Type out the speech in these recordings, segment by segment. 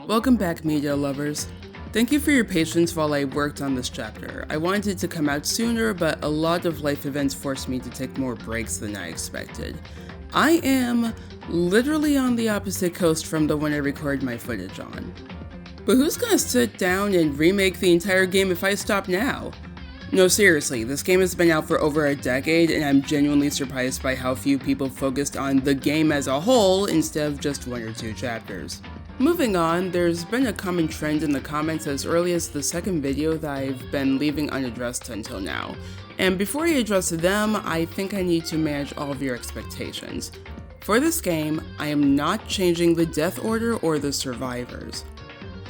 Welcome back, media lovers. Thank you for your patience while I worked on this chapter. I wanted it to come out sooner, but a lot of life events forced me to take more breaks than I expected. I am literally on the opposite coast from the one I recorded my footage on. But who's gonna sit down and remake the entire game if I stop now? No, seriously, this game has been out for over a decade, and I'm genuinely surprised by how few people focused on the game as a whole instead of just one or two chapters. Moving on, there's been a common trend in the comments as early as the second video that I've been leaving unaddressed until now. And before I address them, I think I need to manage all of your expectations. For this game, I am not changing the death order or the survivors.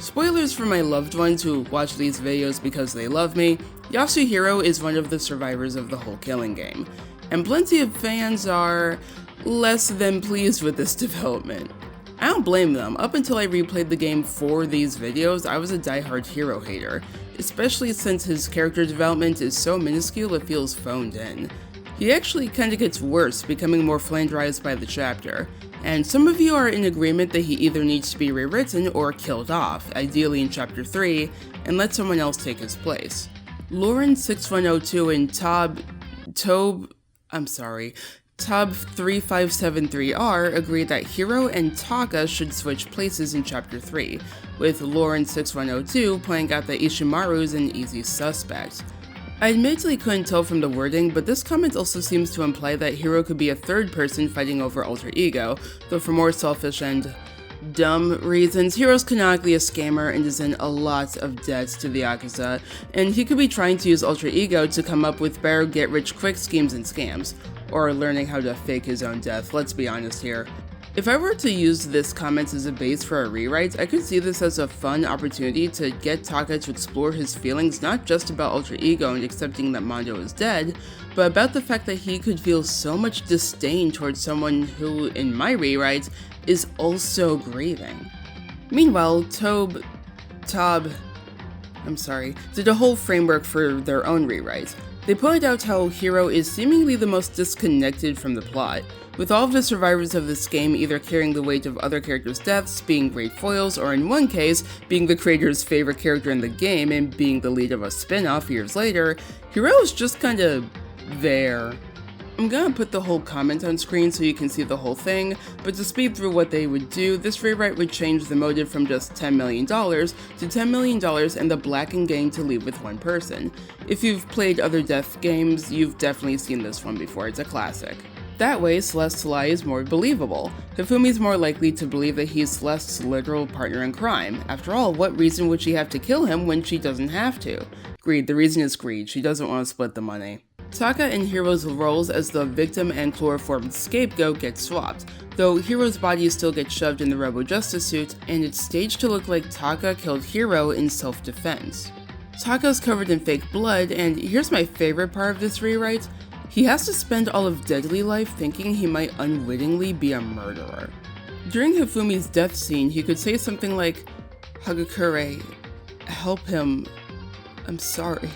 Spoilers for my loved ones who watch these videos because they love me, Yasuhiro is one of the survivors of the whole killing game, and plenty of fans are less than pleased with this development. I don't blame them. Up until I replayed the game for these videos, I was a diehard hero hater, especially since his character development is so minuscule it feels phoned in. He actually kinda gets worse, becoming more flanderized by the chapter, and some of you are in agreement that he either needs to be rewritten or killed off, ideally in chapter 3, and let someone else take his place. Lauren6102 and Tob3573R agreed that Hiro and Taka should switch places in chapter 3, with Lauren6102 pointing out that Ishimaru is an easy suspect. I admittedly couldn't tell from the wording, but this comment also seems to imply that Hiro could be a third person fighting over alter ego, though for more selfish and dumb reasons. Hiro's canonically a scammer and is in a lot of debt to the Yakuza, and he could be trying to use alter ego to come up with better get-rich-quick schemes and scams, or learning how to fake his own death, let's be honest here. If I were to use this comment as a base for a rewrite, I could see this as a fun opportunity to get Taka to explore his feelings not just about alter ego and accepting that Mondo is dead, but about the fact that he could feel so much disdain towards someone who, in my rewrite, is also grieving. Meanwhile, did a whole framework for their own rewrite. They pointed out how Hiro is seemingly the most disconnected from the plot, with all of the survivors of this game either carrying the weight of other characters' deaths, being great foils, or in one case, being the creator's favorite character in the game and being the lead of a spin-off years later. Hiro is just kinda there. I'm gonna put the whole comment on screen so you can see the whole thing, but to speed through what they would do, this rewrite would change the motive from just $10 million to $10 million and the Blackened gang to leave with one person. If you've played other death games, you've definitely seen this one before, it's a classic. That way, Celeste's lie is more believable. Hifumi's more likely to believe that he's Celeste's literal partner in crime. After all, what reason would she have to kill him when she doesn't have to? Greed, the reason is greed, she doesn't want to split the money. Taka and Hiro's roles as the victim and chloroformed scapegoat get swapped, though Hiro's body still gets shoved in the Robo-Justice suit, and it's staged to look like Taka killed Hiro in self-defense. Taka's covered in fake blood, and here's my favorite part of this rewrite. He has to spend all of Deadly Life thinking he might unwittingly be a murderer. During Hifumi's death scene, he could say something like, "Hagakure, help him, I'm sorry."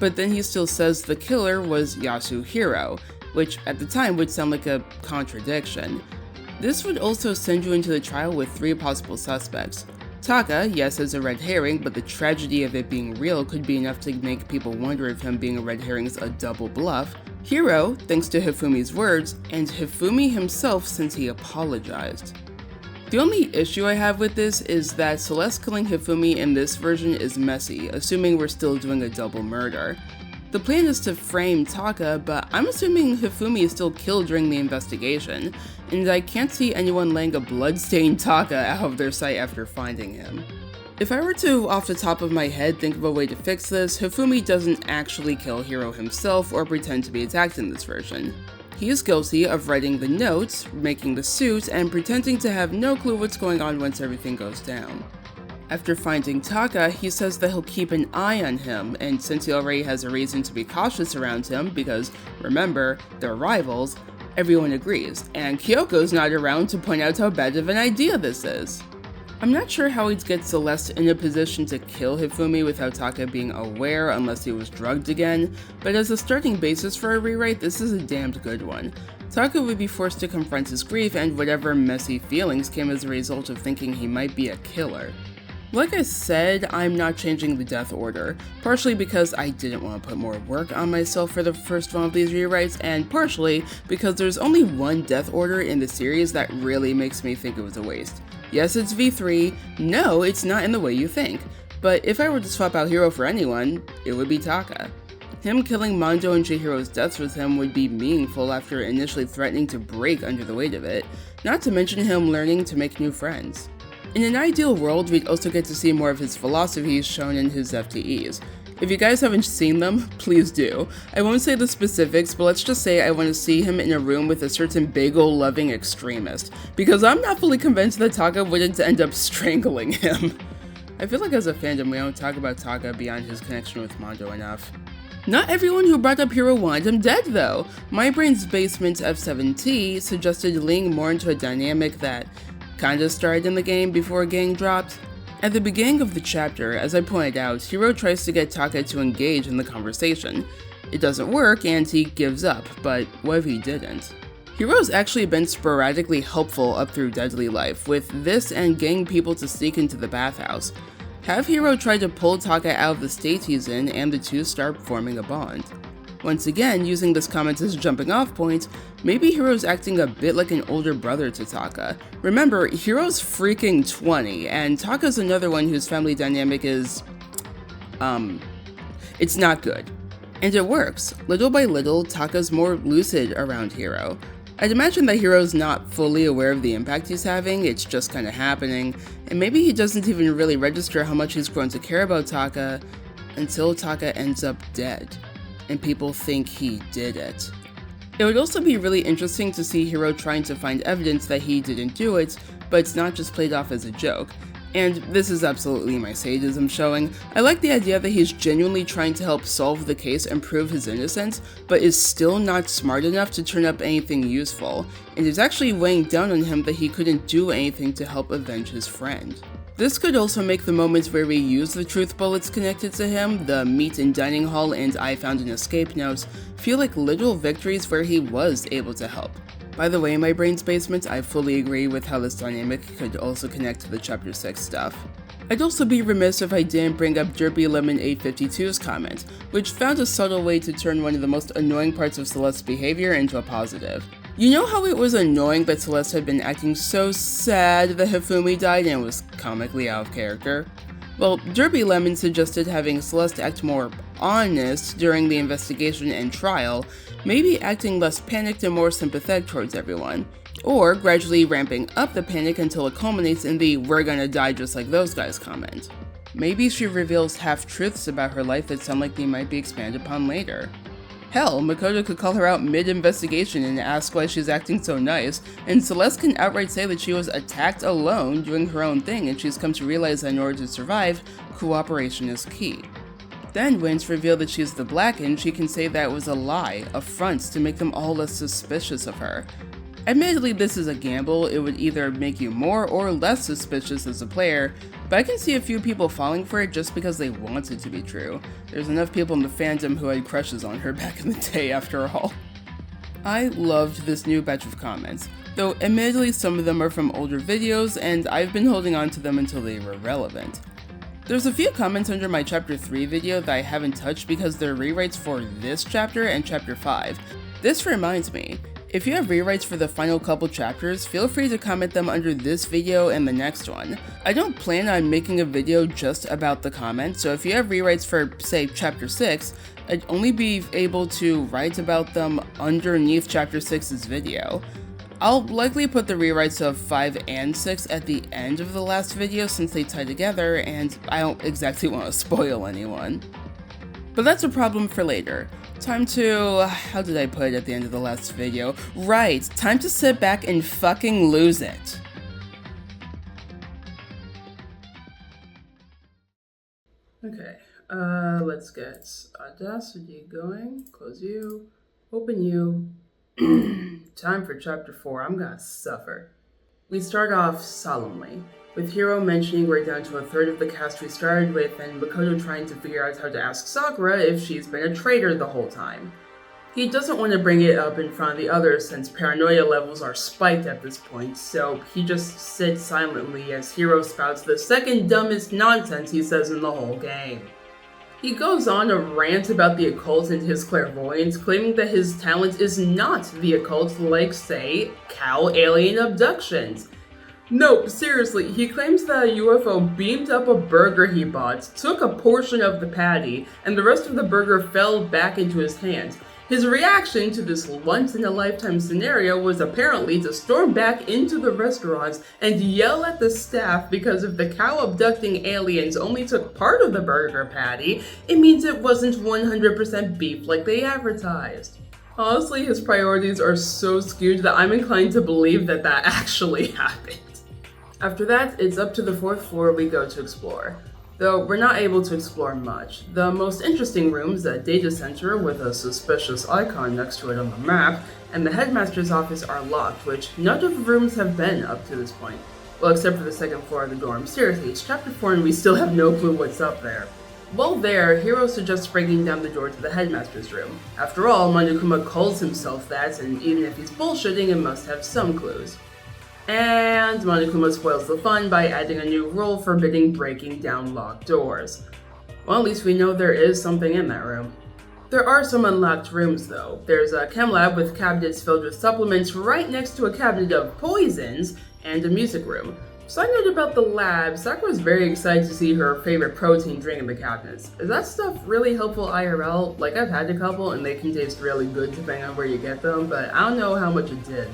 But then he still says the killer was Yasuhiro, which at the time would sound like a contradiction. This would also send you into the trial with 3 possible suspects. Taka, yes, as a red herring, but the tragedy of it being real could be enough to make people wonder if him being a red herring is a double bluff. Hiro, thanks to Hifumi's words, and Hifumi himself since he apologized. The only issue I have with this is that Celeste killing Hifumi in this version is messy, assuming we're still doing a double murder. The plan is to frame Taka, but I'm assuming Hifumi is still killed during the investigation, and I can't see anyone laying a bloodstained Taka out of their sight after finding him. If I were to, off the top of my head, think of a way to fix this, Hifumi doesn't actually kill Hiro himself or pretend to be attacked in this version. He is guilty of writing the notes, making the suit, and pretending to have no clue what's going on once everything goes down. After finding Taka, he says that he'll keep an eye on him, and since he already has a reason to be cautious around him, because, remember, they're rivals, everyone agrees, and Kyoko's not around to point out how bad of an idea this is. I'm not sure how he'd get Celeste in a position to kill Hifumi without Taka being aware unless he was drugged again, but as a starting basis for a rewrite, this is a damned good one. Taka would be forced to confront his grief and whatever messy feelings came as a result of thinking he might be a killer. Like I said, I'm not changing the death order, partially because I didn't want to put more work on myself for the first one of these rewrites, and partially because there's only one death order in the series that really makes me think it was a waste. Yes, it's V3, no, it's not in the way you think, but if I were to swap out Hiro for anyone, it would be Taka. Him killing Mondo and Chihiro's deaths with him would be meaningful after initially threatening to break under the weight of it, not to mention him learning to make new friends. In an ideal world, we'd also get to see more of his philosophies shown in his FTEs. If you guys haven't seen them, please do. I won't say the specifics, but let's just say I want to see him in a room with a certain bagel-loving extremist, because I'm not fully convinced that Taka wouldn't end up strangling him. I feel like as a fandom, we don't talk about Taka beyond his connection with Mondo enough. Not everyone who brought up Hiro wanted him dead, though. My Brain's Basement F7T suggested leaning more into a dynamic that kinda started in the game before Gang dropped. At the beginning of the chapter, as I pointed out, Hiro tries to get Taka to engage in the conversation. It doesn't work and he gives up, but what if he didn't? Hiro's actually been sporadically helpful up through Deadly Life, with this and getting people to sneak into the bathhouse. Have Hiro try to pull Taka out of the state he's in and the two start forming a bond. Once again, using this comment as a jumping off point, maybe Hiro's acting a bit like an older brother to Taka. Remember, Hiro's freaking 20, and Taka's another one whose family dynamic is, it's not good. And it works. Little by little, Taka's more lucid around Hiro. I'd imagine that Hiro's not fully aware of the impact he's having, it's just kinda happening, and maybe he doesn't even really register how much he's grown to care about Taka until Taka ends up dead, and people think he did it. It would also be really interesting to see Hiro trying to find evidence that he didn't do it, but it's not just played off as a joke. And this is absolutely my sadism showing. I like the idea that he's genuinely trying to help solve the case and prove his innocence, but is still not smart enough to turn up anything useful, and it's actually weighing down on him that he couldn't do anything to help avenge his friend. This could also make the moments where we use the truth bullets connected to him, the meet in dining hall and I found an escape notes, feel like little victories where he was able to help. By the way, My Brain's Basement, I fully agree with how this dynamic could also connect to the Chapter 6 stuff. I'd also be remiss if I didn't bring up Derpy Lemon 852's comment, which found a subtle way to turn one of the most annoying parts of Celeste's behavior into a positive. You know how it was annoying that Celeste had been acting so sad that Hifumi died and was comically out of character? Well, Derpy Lemon suggested having Celeste act more honest during the investigation and trial, maybe acting less panicked and more sympathetic towards everyone, or gradually ramping up the panic until it culminates in the "we're gonna die just like those guys" comment. Maybe she reveals half-truths about her life that sound like they might be expanded upon later. Hell, Makoto could call her out mid-investigation and ask why she's acting so nice, and Celeste can outright say that she was attacked alone doing her own thing and she's come to realize that in order to survive, cooperation is key. Then, when it's revealed that she's the Blackened, she can say that it was a lie, a front to make them all less suspicious of her. Admittedly, this is a gamble. It would either make you more or less suspicious as a player, but I can see a few people falling for it just because they want it to be true. There's enough people in the fandom who had crushes on her back in the day, after all. I loved this new batch of comments, though admittedly some of them are from older videos, and I've been holding on to them until they were relevant. There's a few comments under my Chapter 3 video that I haven't touched because they're rewrites for this chapter and Chapter 5. This reminds me, if you have rewrites for the final couple chapters, feel free to comment them under this video and the next one. I don't plan on making a video just about the comments, so if you have rewrites for, say, Chapter 6, I'd only be able to write about them underneath Chapter 6's video. I'll likely put the rewrites of 5 and 6 at the end of the last video since they tie together, and I don't exactly want to spoil anyone. But that's a problem for later. Time to... how did I put it at the end of the last video? Right, time to sit back and fucking lose it. Okay, let's get Audacity going. Close you. Open you. Time for Chapter 4. I'm gonna suffer. We start off solemnly, with Hiro mentioning we're down to a third of the cast we started with, and Makoto trying to figure out how to ask Sakura if she's been a traitor the whole time. He doesn't want to bring it up in front of the others since paranoia levels are spiked at this point, so he just sits silently as Hiro spouts the second dumbest nonsense he says in the whole game. He goes on a rant about the occult and his clairvoyance, claiming that his talent is not the occult like, say, cow alien abductions. No, seriously, he claims that a UFO beamed up a burger he bought, took a portion of the patty, and the rest of the burger fell back into his hand. His reaction to this once-in-a-lifetime scenario was apparently to storm back into the restaurant and yell at the staff because if the cow-abducting aliens only took part of the burger patty, it means it wasn't 100% beef like they advertised. Honestly, his priorities are so skewed that I'm inclined to believe that that actually happened. After that, it's up to the 4th floor we go to explore. Though we're not able to explore much. The most interesting rooms, a data center with a suspicious icon next to it on the map, and the headmaster's office are locked, which none of the rooms have been up to this point. Well, except for the 2nd floor of the dorm. Seriously, it's chapter 4 and we still have no clue what's up there. While there, Hiro suggests breaking down the door to the headmaster's room. After all, Monokuma calls himself that, and even if he's bullshitting, it must have some clues. And Monokuma spoils the fun by adding a new rule forbidding breaking down locked doors. Well, at least we know there is something in that room. There are some unlocked rooms though. There's a chem lab with cabinets filled with supplements right next to a cabinet of poisons, and a music room. Side note about the lab, Sakura's very excited to see her favorite protein drink in the cabinets. Is that stuff really helpful IRL? Like, I've had a couple and they can taste really good depending on where you get them, but I don't know how much it did.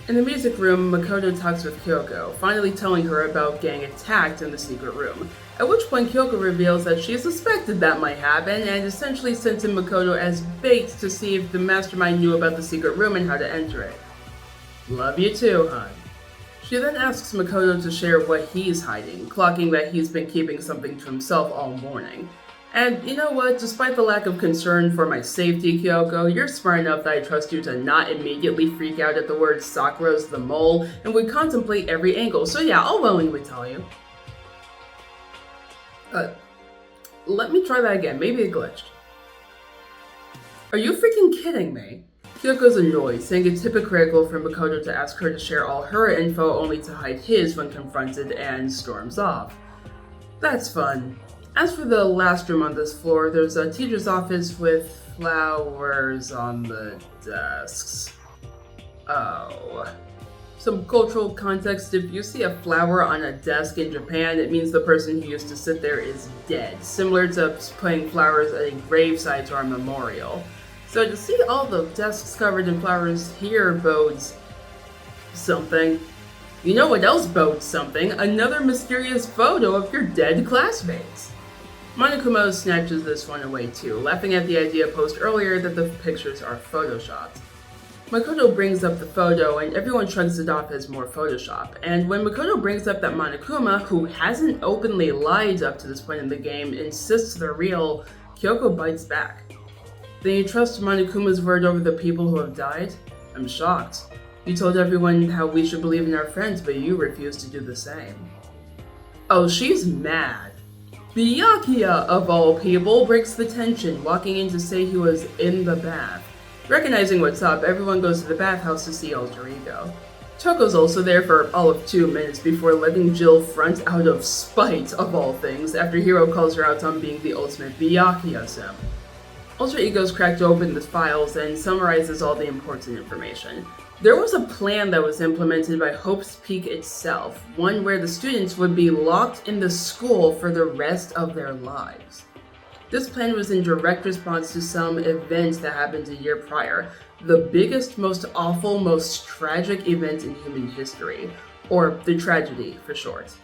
In the music room, Makoto talks with Kyoko, finally telling her about getting attacked in the secret room, at which point Kyoko reveals that she suspected that might happen and essentially sent in Makoto as bait to see if the mastermind knew about the secret room and how to enter it. Love you too, hon. She then asks Makoto to share what he's hiding, clocking that he's been keeping something to himself all morning. And you know what, despite the lack of concern for my safety, Kyoko, you're smart enough that I trust you to not immediately freak out at the word Sakura's the mole, and would contemplate every angle, so yeah, I'll willingly tell you. Let me try that again, maybe it glitched. Are you freaking kidding me? Kyoko's annoyed, saying it's hypocritical for Makoto to ask her to share all her info only to hide his when confronted, and storms off. That's fun. As for the last room on this floor, there's a teacher's office with flowers on the desks. Oh. Some cultural context: if you see a flower on a desk in Japan, it means the person who used to sit there is dead, similar to putting flowers at a gravesite or a memorial. So to see all the desks covered in flowers here bodes something. You know what else bodes something? Another mysterious photo of your dead classmates. Monokuma snatches this one away too, laughing at the idea posed earlier that the pictures are photoshopped. Makoto brings up the photo and everyone shrugs it off as more Photoshop, and when Makoto brings up that Monokuma, who hasn't openly lied up to this point in the game, insists they're real, Kyoko bites back. Then you trust Monokuma's word over the people who have died? I'm shocked. You told everyone how we should believe in our friends, but you refused to do the same. Oh, she's mad. Byakuya, of all people, breaks the tension, walking in to say he was in the bath. Recognizing what's up, everyone goes to the bathhouse to see Alter Ego. Toko's also there for all of 2 minutes before letting Jill front out of spite, of all things, after Hiro calls her out on being the ultimate Byakuya-sim. Alter Ego's cracked open the files and summarizes all the important information. There was a plan that was implemented by Hope's Peak itself, one where the students would be locked in the school for the rest of their lives. This plan was in direct response to some event that happened a year prior, the biggest, most awful, most tragic event in human history, or the tragedy for short.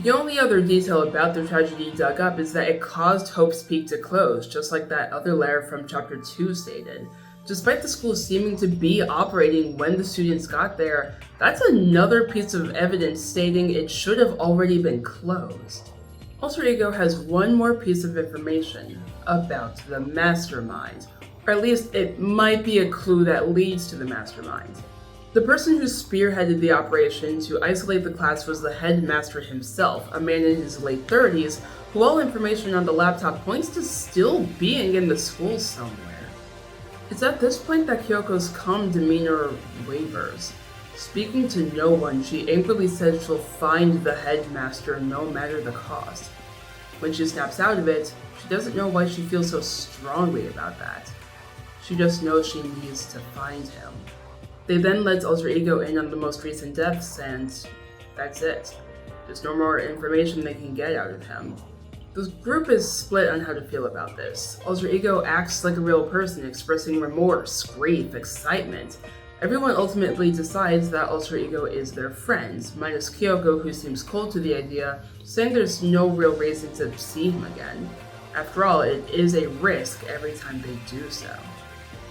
The only other detail about the tragedy dug up is that it caused Hope's Peak to close, just like that other letter from chapter 2 stated. Despite the school seeming to be operating when the students got there, that's another piece of evidence stating it should have already been closed. Alter Ego has one more piece of information about the mastermind, or at least it might be a clue that leads to the mastermind. The person who spearheaded the operation to isolate the class was the headmaster himself, a man in his late 30s, who all information on the laptop points to still being in the school somewhere. It's at this point that Kyoko's calm demeanor wavers. Speaking to no one, she angrily says she'll find the headmaster no matter the cost. When she snaps out of it, she doesn't know why she feels so strongly about that. She just knows she needs to find him. They then let Alter Ego in on the most recent deaths, and that's it. There's no more information they can get out of him. The group is split on how to feel about this. Alter Ego acts like a real person, expressing remorse, grief, excitement. Everyone ultimately decides that Alter Ego is their friend, minus Kyoko, who seems cold to the idea, saying there's no real reason to see him again. After all, it is a risk every time they do so.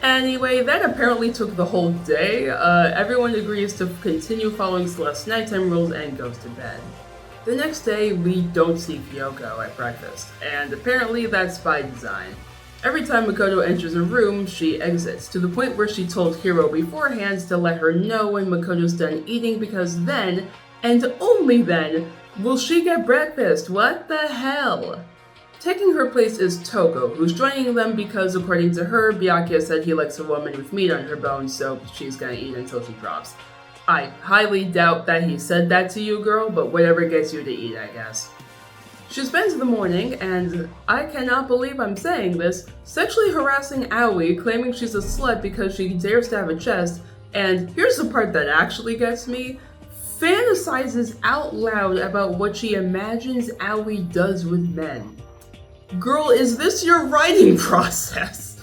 Anyway, that apparently took the whole day. Everyone agrees to continue following Celeste's nighttime rules and goes to bed. The next day, we don't see Kyoko at breakfast, and apparently that's by design. Every time Makoto enters a room, she exits, to the point where she told Hiro beforehand to let her know when Makoto's done eating because then, and only then, will she get breakfast. What the hell? Taking her place is Toko, who's joining them because, according to her, Byakuya said he likes a woman with meat on her bones, so she's gonna eat until she drops. I highly doubt that he said that to you, girl, but whatever gets you to eat, I guess. She spends the morning, and I cannot believe I'm saying this, sexually harassing Aoi, claiming she's a slut because she dares to have a chest, and here's the part that actually gets me, fantasizes out loud about what she imagines Aoi does with men. Girl, is this your writing process?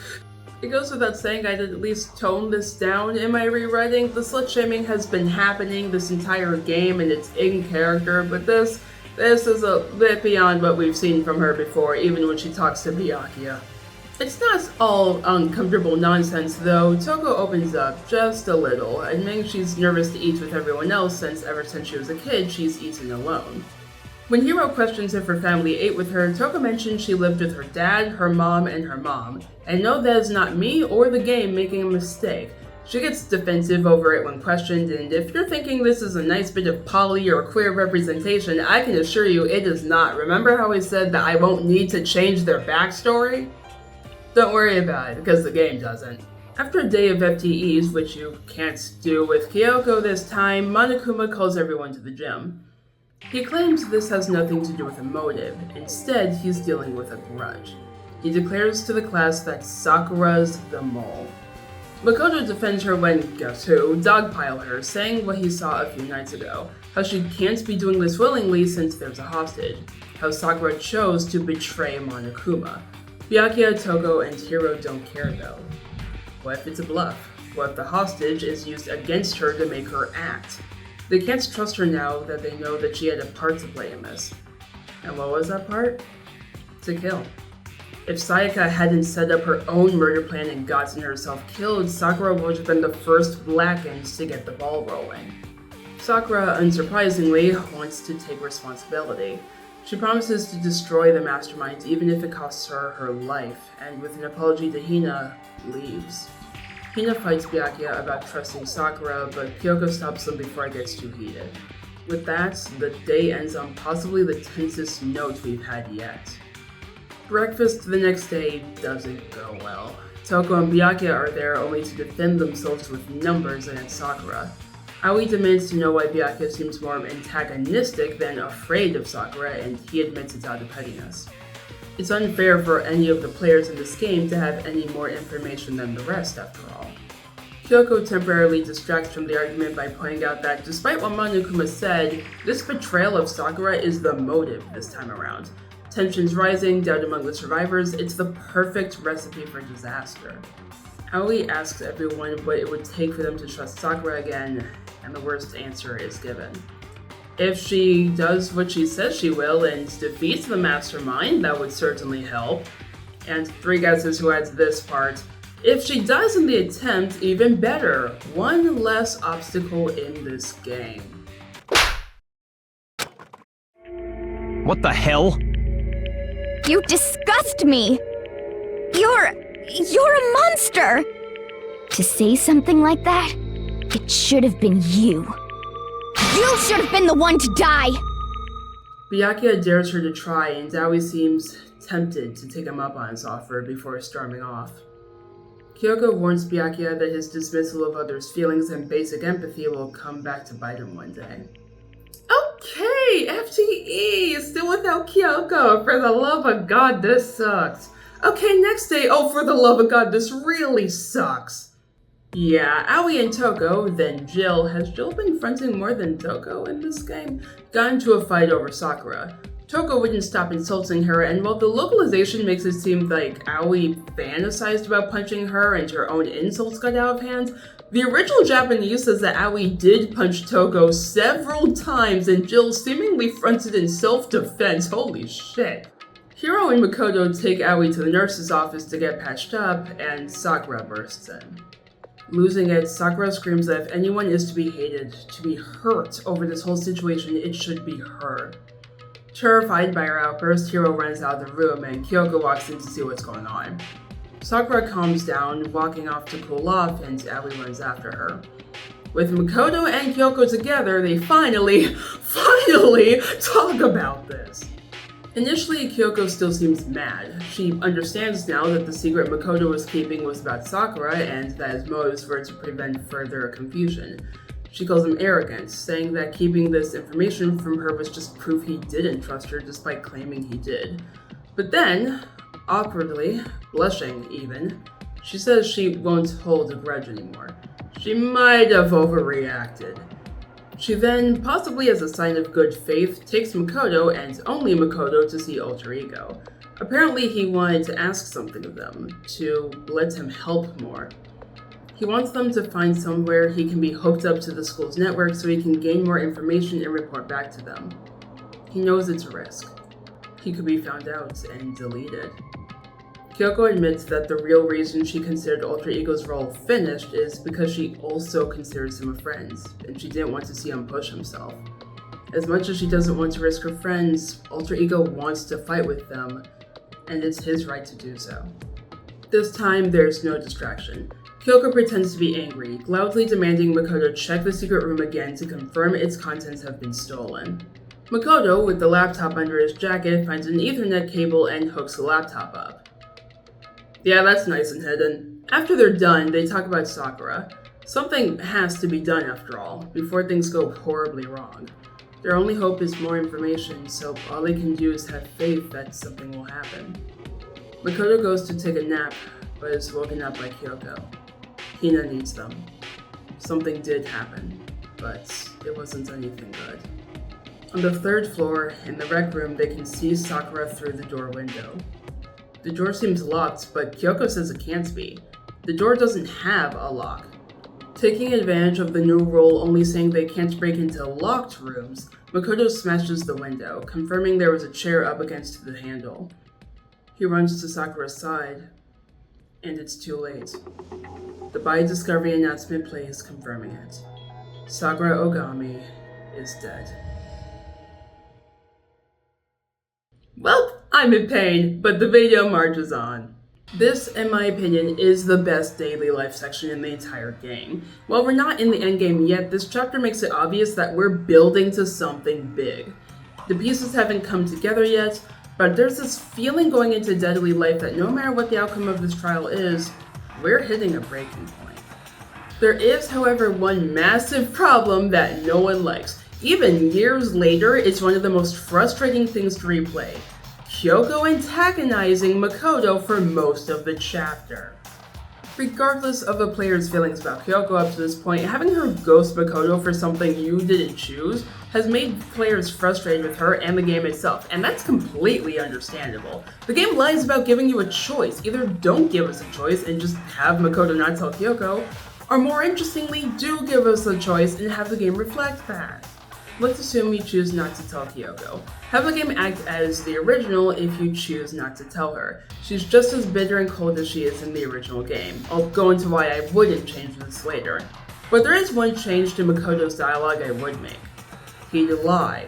It goes without saying I'd at least tone this down in my rewriting. The slut-shaming has been happening this entire game and it's in character, but this is a bit beyond what we've seen from her before, even when she talks to Byakuya. It's not all uncomfortable nonsense though. Toko opens up just a little, admitting she's nervous to eat with everyone else since ever since she was a kid she's eaten alone. When Hiro questions if her family ate with her, Toko mentions she lived with her dad, her mom, and her mom. And no, that is not me or the game making a mistake. She gets defensive over it when questioned, and if you're thinking this is a nice bit of poly or queer representation, I can assure you it is not. Remember how I said that I won't need to change their backstory? Don't worry about it, because the game doesn't. After a day of FTEs, which you can't do with Kyoko this time, Monokuma calls everyone to the gym. He claims this has nothing to do with a motive. Instead, he's dealing with a grudge. He declares to the class that Sakura's the mole. Makoto defends her when, guess who, dogpile her, saying what he saw a few nights ago, how she can't be doing this willingly since there's a hostage, how Sakura chose to betray Monokuma. Byakuya, Toko, and Hiro don't care though. What if it's a bluff? What if the hostage is used against her to make her act? They can't trust her now that they know that she had a part to play in this. And what was that part? To kill. If Sayaka hadn't set up her own murder plan and gotten herself killed, Sakura would have been the first blackened to get the ball rolling. Sakura, unsurprisingly, wants to take responsibility. She promises to destroy the mastermind even if it costs her her life, and with an apology to Hina, leaves. Hina fights Byakuya about trusting Sakura, but Kyoko stops them before it gets too heated. With that, the day ends on possibly the tensest note we've had yet. Breakfast the next day doesn't go well. Toko and Byakuya are there only to defend themselves with numbers against Sakura. Aoi demands to know why Byakuya seems more antagonistic than afraid of Sakura, and he admits it's out of pettiness. It's unfair for any of the players in this game to have any more information than the rest, after all. Kyoko temporarily distracts from the argument by pointing out that despite what Monokuma said, this betrayal of Sakura is the motive this time around. Tensions rising, doubt among the survivors, it's the perfect recipe for disaster. Aoi asks everyone what it would take for them to trust Sakura again, and the worst answer is given. If she does what she says she will and defeats the mastermind, that would certainly help. And 3 guesses who adds this part. If she dies in the attempt, even better. One less obstacle in this game. What the hell? You disgust me! You're a monster! To say something like that, it should have been you. You should have been the one to die! Byakuya dares her to try, and Aoi seems tempted to take him up on his offer before storming off. Kyoko warns Byakuya that his dismissal of others' feelings and basic empathy will come back to bite him one day. Okay, FTE, still without Kyoko. For the love of God, this sucks. Okay, next day, oh, for the love of God, this really sucks. Yeah, Aoi and Toko, then Jill. Has Jill been fronting more than Toko in this game? Got into a fight over Sakura. Toko wouldn't stop insulting her, and while the localization makes it seem like Aoi fantasized about punching her and her own insults got out of hand, the original Japanese says that Aoi did punch Toko several times and Jill seemingly fronted in self-defense. Holy shit. Hiro and Makoto take Aoi to the nurse's office to get patched up, and Sakura bursts in. Losing it, Sakura screams that if anyone is to be hated, to be hurt over this whole situation, it should be her. Terrified by her outburst, Hiro runs out of the room and Kyoko walks in to see what's going on. Sakura calms down, walking off to cool off, and Aoi runs after her. With Makoto and Kyoko together, they finally talk about this. Initially, Kyoko still seems mad. She understands now that the secret Makoto was keeping was about Sakura and that his motives were to prevent further confusion. She calls him arrogant, saying that keeping this information from her was just proof he didn't trust her despite claiming he did. But then, awkwardly, blushing even, she says she won't hold a grudge anymore. She might have overreacted. She then, possibly as a sign of good faith, takes Makoto and only Makoto to see Alter Ego. Apparently he wanted to ask something of them, to let him help more. He wants them to find somewhere he can be hooked up to the school's network so he can gain more information and report back to them. He knows it's a risk. He could be found out and deleted. Kyoko admits that the real reason she considered Alter Ego's role finished is because she also considers him a friend, and she didn't want to see him push himself. As much as she doesn't want to risk her friends, Alter Ego wants to fight with them, and it's his right to do so. This time, there's no distraction. Kyoko pretends to be angry, loudly demanding Makoto check the secret room again to confirm its contents have been stolen. Makoto, with the laptop under his jacket, finds an Ethernet cable and hooks the laptop up. Yeah, that's nice and hidden. After they're done, they talk about Sakura. Something has to be done after all, before things go horribly wrong. Their only hope is more information, so all they can do is have faith that something will happen. Makoto goes to take a nap, but is woken up by Kyoko. Hina needs them. Something did happen, but it wasn't anything good. On the third floor, in the rec room, they can see Sakura through the door window. The door seems locked, but Kyoko says it can't be. The door doesn't have a lock. Taking advantage of the new rule only saying they can't break into locked rooms, Makoto smashes the window, confirming there was a chair up against the handle. He runs to Sakura's side, and it's too late. The body discovery announcement plays, confirming it. Sakura Ogami is dead. Well, I'm in pain, but the video marches on. This, in my opinion, is the best daily life section in the entire game. While we're not in the endgame yet, this chapter makes it obvious that we're building to something big. The pieces haven't come together yet, but there's this feeling going into daily life that no matter what the outcome of this trial is, we're hitting a breaking point. There is, however, one massive problem that no one likes. Even years later, it's one of the most frustrating things to replay. Kyoko antagonizing Makoto for most of the chapter. Regardless of a player's feelings about Kyoko up to this point, having her ghost Makoto for something you didn't choose has made players frustrated with her and the game itself, and that's completely understandable. The game lies about giving you a choice. Either don't give us a choice and just have Makoto not tell Kyoko, or more interestingly, do give us a choice and have the game reflect that. Let's assume you choose not to tell Kyoko. Have the game act as the original if you choose not to tell her. She's just as bitter and cold as she is in the original game. I'll go into why I wouldn't change this later. But there is one change to Makoto's dialogue I would make. He'd lie.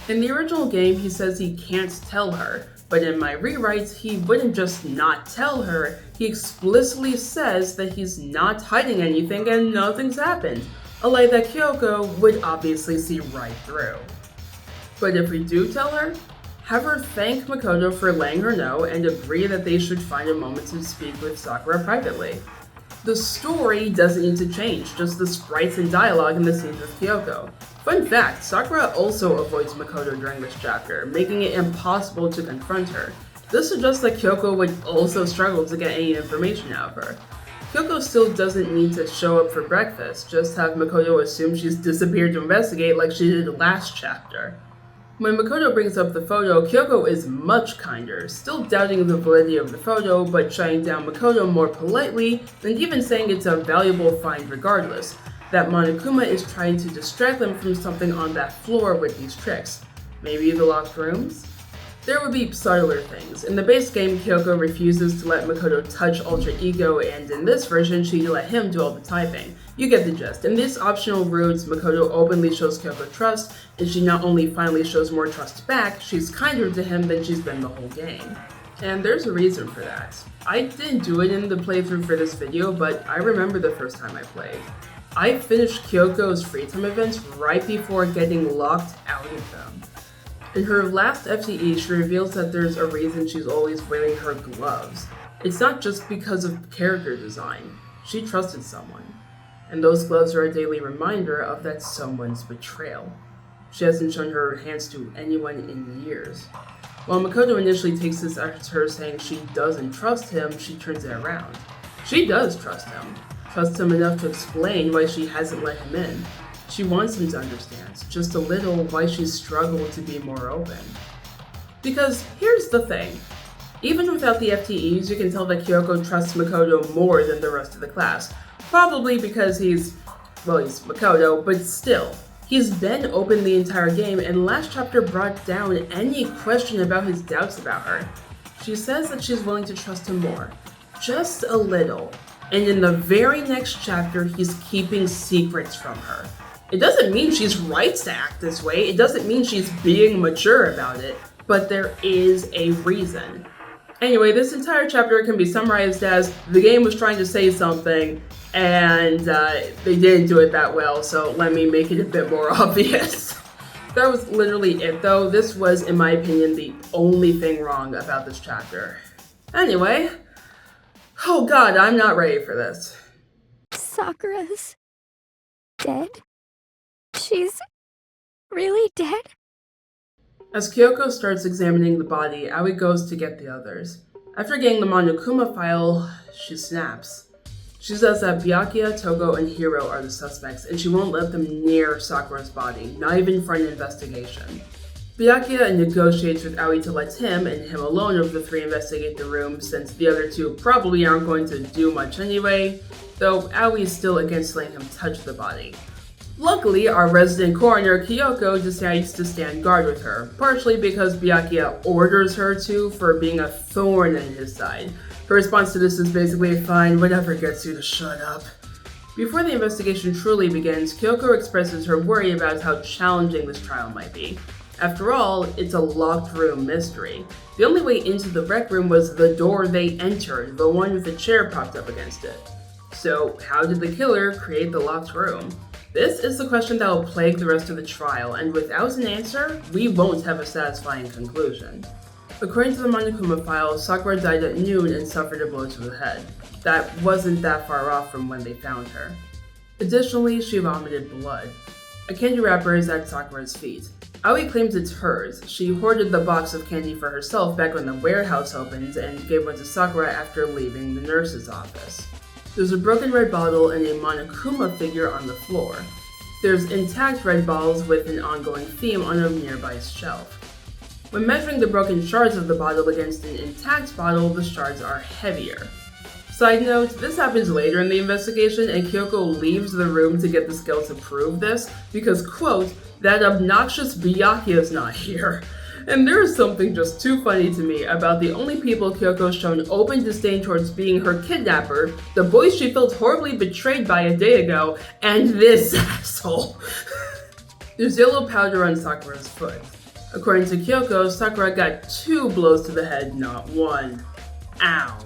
In the original game, he says he can't tell her, but in my rewrites, he wouldn't just not tell her, he explicitly says that he's not hiding anything and nothing's happened. A lie that Kyoko would obviously see right through. But if we do tell her, have her thank Makoto for letting her know and agree that they should find a moment to speak with Sakura privately. The story doesn't need to change, just the sprites and dialogue in the scenes with Kyoko. Fun fact, Sakura also avoids Makoto during this chapter, making it impossible to confront her. This suggests that Kyoko would also struggle to get any information out of her. Kyoko still doesn't need to show up for breakfast, just have Makoto assume she's disappeared to investigate like she did last chapter. When Makoto brings up the photo, Kyoko is much kinder, still doubting the validity of the photo, but shutting down Makoto more politely, and even saying it's a valuable find regardless, that Monokuma is trying to distract them from something on that floor with these tricks. Maybe the locked rooms? There would be subtler things. In the base game, Kyoko refuses to let Makoto touch Alter Ego, and in this version, she let him do all the typing. You get the gist. In these optional routes, Makoto openly shows Kyoko trust, and she not only finally shows more trust back, she's kinder to him than she's been the whole game. And there's a reason for that. I didn't do it in the playthrough for this video, but I remember the first time I played. I finished Kyoko's free time events right before getting locked out of them. In her last FTE, she reveals that there's a reason she's always wearing her gloves. It's not just because of character design. She trusted someone. And those gloves are a daily reminder of that someone's betrayal. She hasn't shown her hands to anyone in years. While Makoto initially takes this as her saying she doesn't trust him, she turns it around. She does trust him. Trusts him enough to explain why she hasn't let him in. She wants him to understand, just a little, why she's struggled to be more open. Because here's the thing. Even without the FTEs, you can tell that Kyoko trusts Makoto more than the rest of the class. Probably because he's Makoto, but still. He's been open the entire game, and last chapter brought down any question about his doubts about her. She says that she's willing to trust him more. Just a little. And in the very next chapter, he's keeping secrets from her. It doesn't mean she's right to act this way, it doesn't mean she's being mature about it, but there is a reason. Anyway, this entire chapter can be summarized as the game was trying to say something, and they didn't do it that well, so let me make it a bit more obvious. That was literally it though. This was, in my opinion, the only thing wrong about this chapter. Anyway, oh god, I'm not ready for this. Sakura's dead? She's really dead? As Kyoko starts examining the body, Aoi goes to get the others. After getting the Monokuma file, she snaps. She says that Byakuya, Togo, and Hiro are the suspects, and she won't let them near Sakura's body, not even for an investigation. Byakuya negotiates with Aoi to let him, and him alone of the three, investigate the room, since the other two probably aren't going to do much anyway, though Aoi is still against letting him touch the body. Luckily, our resident coroner, Kyoko, decides to stand guard with her, partially because Byakuya orders her to for being a thorn in his side. Her response to this is basically, fine, whatever gets you to shut up. Before the investigation truly begins, Kyoko expresses her worry about how challenging this trial might be. After all, it's a locked room mystery. The only way into the rec room was the door they entered, the one with the chair propped up against it. So, how did the killer create the locked room? This is the question that will plague the rest of the trial, and without an answer, we won't have a satisfying conclusion. According to the Monokuma file, Sakura died at noon and suffered a blow to the head. That wasn't that far off from when they found her. Additionally, she vomited blood. A candy wrapper is at Sakura's feet. Aoi claims it's hers. She hoarded the box of candy for herself back when the warehouse opened and gave one to Sakura after leaving the nurse's office. There's a broken red bottle and a Monokuma figure on the floor. There's intact red balls with an ongoing theme on a nearby shelf. When measuring the broken shards of the bottle against an intact bottle, the shards are heavier. Side note, this happens later in the investigation, and Kyoko leaves the room to get the scale to prove this, because, quote, that obnoxious Byakuya's not here. And there is something just too funny to me about the only people Kyoko's shown open disdain towards being her kidnapper, the boys she felt horribly betrayed by a day ago, and this asshole. There's yellow powder on Sakura's foot. According to Kyoko, Sakura got 2 blows to the head, not 1. Ow.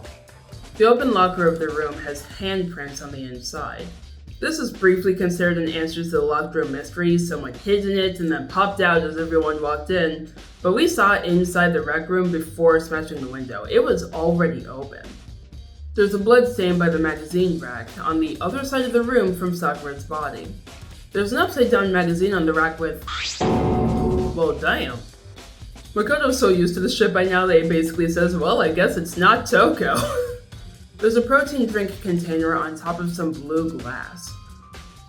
The open locker of the room has handprints on the inside. This is briefly considered an answer to the locked room mystery. Someone hid in it and then popped out as everyone walked in, but we saw it inside the rec room before smashing the window. It was already open. There's a blood stain by the magazine rack on the other side of the room from Sakura's body. There's an upside down magazine on the rack with... well, damn. Makoto's so used to the shit by now that he basically says, well, I guess it's not Toko. There's a protein drink container on top of some blue glass.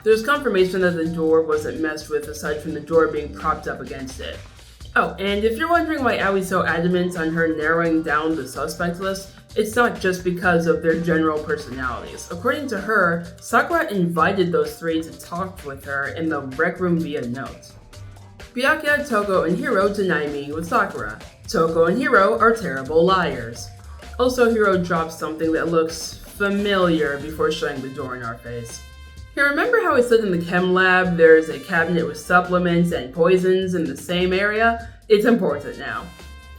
There's confirmation that the door wasn't messed with aside from the door being propped up against it. Oh, and if you're wondering why Aoi's so adamant on her narrowing down the suspect list, it's not just because of their general personalities. According to her, Sakura invited those three to talk with her in the rec room via note. Byakuya, Toko, and Hiro deny meeting with Sakura. Toko and Hiro are terrible liars. Also, Hiro drops something that looks familiar before shutting the door in our face. Hey, remember how I said in the chem lab there's a cabinet with supplements and poisons in the same area? It's important now.